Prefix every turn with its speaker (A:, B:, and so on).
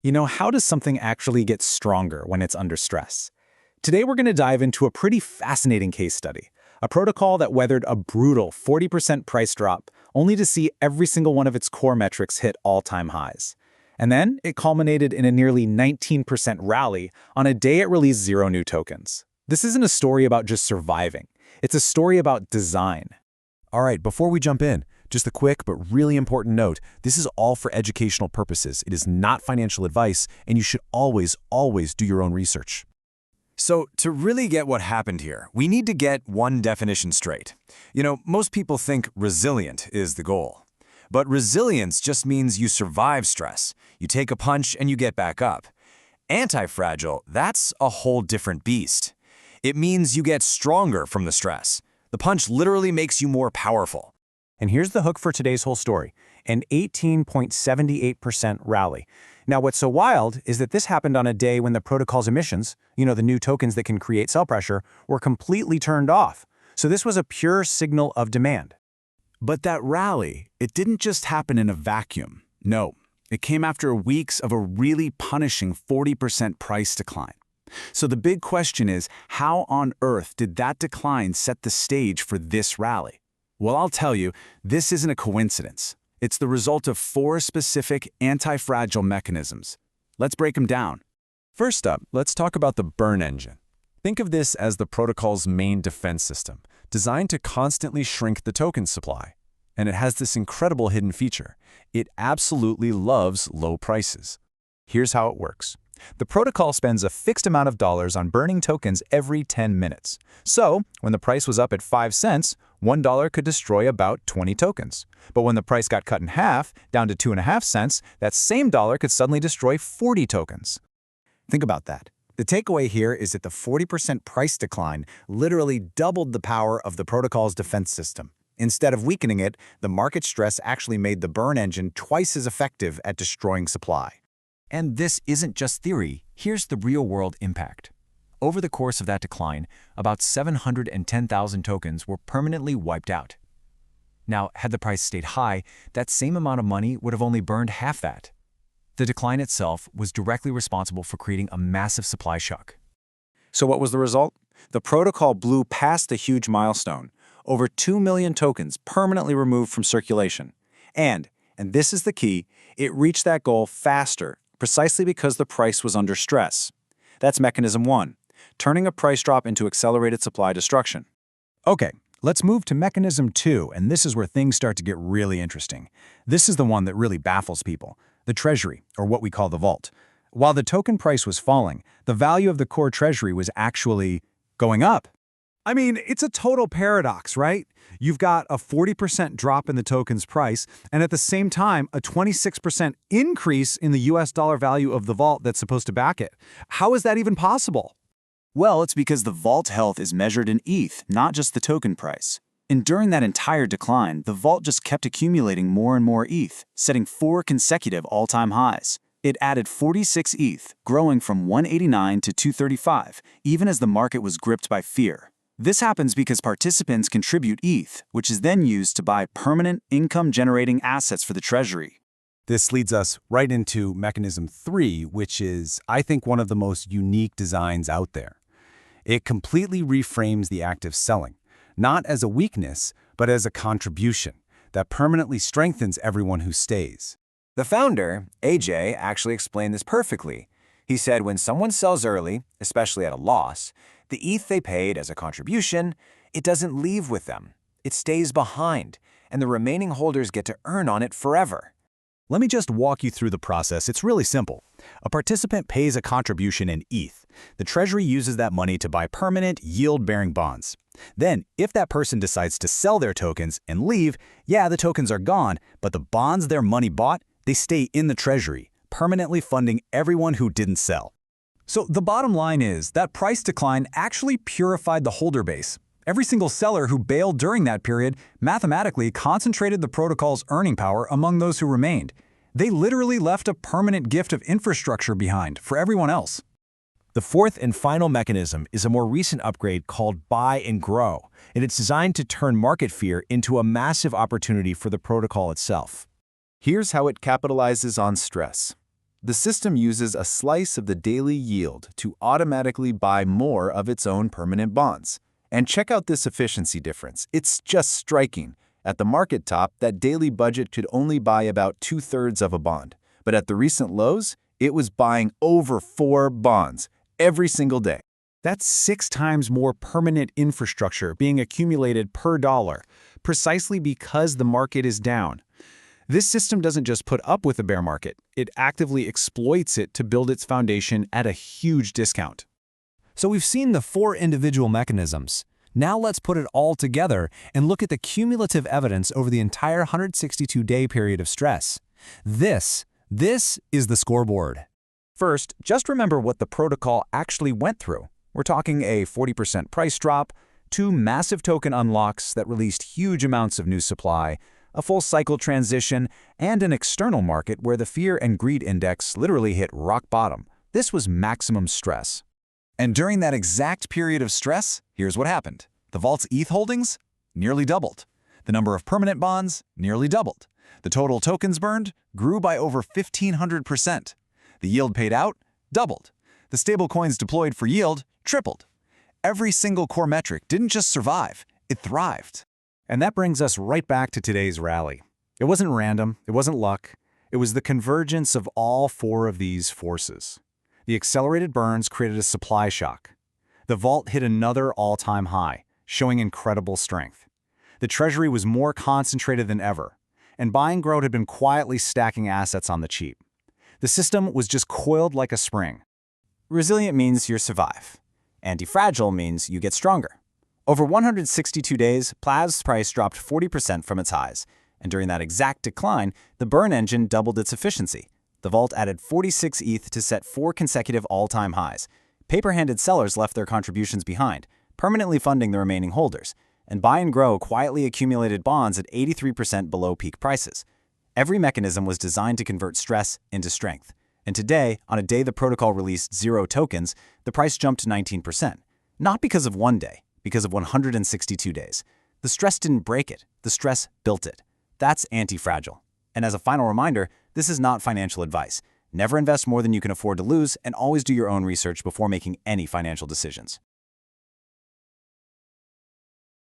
A: How does something actually get stronger when it's under stress? Today we're going to dive into a pretty fascinating case study, a protocol that weathered a brutal 40% price drop only to see every single one of its core metrics hit all-time highs. And then it culminated in a nearly 19% rally on a day it released 0 new tokens. This isn't a story about just surviving. It's a story about design.
B: All right, before we jump in, just a quick but really important note. This is all for educational purposes. It is not financial advice, and you should always do your own research.
C: So, to really get what happened here, we need to get one definition straight. Most people think resilient is the goal. But resilience just means you survive stress. You take a punch and you get back up. Anti-fragile, that's a whole different beast. It means you get stronger from the stress. The punch literally makes you more powerful.
A: And here's the hook for today's whole story, an 18.78% rally. Now, what's so wild is that this happened on a day when the protocol's emissions, the new tokens that can create sell pressure, were completely turned off. So this was a pure signal of demand.
D: But that rally, it didn't just happen in a vacuum. No, it came after weeks of a really punishing 40% price decline. So the big question is, how on earth did that decline set the stage for this rally? Well, I'll tell you, this isn't a coincidence. It's the result of 4 specific anti-fragile mechanisms. Let's break them down.
B: First up, let's talk about the burn engine. Think of this as the protocol's main defense system, designed to constantly shrink the token supply. And it has this incredible hidden feature. It absolutely loves low prices. Here's how it works. The protocol spends a fixed amount of dollars on burning tokens every 10 minutes. So, when the price was up at 5 cents, $1 could destroy about 20 tokens. But when the price got cut in half, down to 2.5 cents, that same dollar could suddenly destroy 40 tokens.
A: Think about that. The takeaway here is that the 40% price decline literally doubled the power of the protocol's defense system. Instead of weakening it, the market stress actually made the burn engine twice as effective at destroying supply.
E: And this isn't just theory. Here's the real-world impact. Over the course of that decline, about 710,000 tokens were permanently wiped out. Now, had the price stayed high, that same amount of money would have only burned half that. The decline itself was directly responsible for creating a massive supply shock.
A: So what was the result? The protocol blew past the huge milestone. Over 2 million tokens permanently removed from circulation. And this is the key, it reached that goal faster, precisely because the price was under stress. That's mechanism 1, turning a price drop into accelerated supply destruction.
D: Okay, let's move to mechanism 2, and this is where things start to get really interesting. This is the one that really baffles people, the treasury, or what we call the vault. While the token price was falling, the value of the core treasury was actually going up. I mean, it's a total paradox, right? You've got a 40% drop in the token's price, and at the same time, a 26% increase in the US dollar value of the vault that's supposed to back it. How is that even possible?
F: Well, it's because the vault health is measured in ETH, not just the token price. And during that entire decline, the vault just kept accumulating more and more ETH, setting 4 consecutive all-time highs. It added 46 ETH, growing from 189 to 235, even as the market was gripped by fear. This happens because participants contribute ETH, which is then used to buy permanent income-generating assets for the treasury.
D: This leads us right into mechanism 3, which is, I think, one of the most unique designs out there. It completely reframes the act of selling, not as a weakness, but as a contribution that permanently strengthens everyone who stays.
C: The founder, AJ, actually explained this perfectly. He said when someone sells early, especially at a loss, the ETH they paid as a contribution, it doesn't leave with them. It stays behind, and the remaining holders get to earn on it forever.
D: Let me just walk you through the process. It's really simple. A participant pays a contribution in ETH. The treasury uses that money to buy permanent, yield-bearing bonds. Then, if that person decides to sell their tokens and leave, yeah, the tokens are gone, but the bonds their money bought, they stay in the treasury, permanently funding everyone who didn't sell.
G: So the bottom line is that price decline actually purified the holder base. Every single seller who bailed during that period mathematically concentrated the protocol's earning power among those who remained. They literally left a permanent gift of infrastructure behind for everyone else.
B: The fourth and final mechanism is a more recent upgrade called Buy and Grow, and it's designed to turn market fear into a massive opportunity for the protocol itself. Here's how it capitalizes on stress. The system uses a slice of the daily yield to automatically buy more of its own permanent bonds. And check out this efficiency difference. It's just striking. At the market top, that daily budget could only buy about 2/3 of a bond. But at the recent lows, it was buying over 4 bonds every single day.
D: That's 6 times more permanent infrastructure being accumulated per dollar, precisely because the market is down. This system doesn't just put up with the bear market, it actively exploits it to build its foundation at a huge discount.
G: So we've seen the 4 individual mechanisms. Now let's put it all together and look at the cumulative evidence over the entire 162-day period of stress. This is the scoreboard.
A: First, just remember what the protocol actually went through. We're talking a 40% price drop, 2 massive token unlocks that released huge amounts of new supply, a full cycle transition, and an external market where the fear and greed index literally hit rock bottom. This was maximum stress.
C: And during that exact period of stress, here's what happened. The vault's ETH holdings nearly doubled. The number of permanent bonds nearly doubled. The total tokens burned grew by over 1,500%. The yield paid out doubled. The stablecoins deployed for yield tripled. Every single core metric didn't just survive, it thrived.
D: And that brings us right back to today's rally. It wasn't random, it wasn't luck, it was the convergence of all 4 of these forces. The accelerated burns created a supply shock. The vault hit another all-time high, showing incredible strength. The treasury was more concentrated than ever, and buy and grow had been quietly stacking assets on the cheap. The system was just coiled like a spring.
A: Resilient means you survive. Anti-fragile means you get stronger. Over 162 days, PLAZM's price dropped 40% from its highs, and during that exact decline, the burn engine doubled its efficiency. The vault added 46 ETH to set 4 consecutive all-time highs. Paper-handed sellers left their contributions behind, permanently funding the remaining holders, and buy and grow quietly accumulated bonds at 83% below peak prices. Every mechanism was designed to convert stress into strength. And today, on a day the protocol released 0 tokens, the price jumped to 19%. Not because of one day, because of 162 days. The stress didn't break it, the stress built it. That's anti-fragile. And as a final reminder, this is not financial advice. Never invest more than you can afford to lose, and always do your own research before making any financial decisions.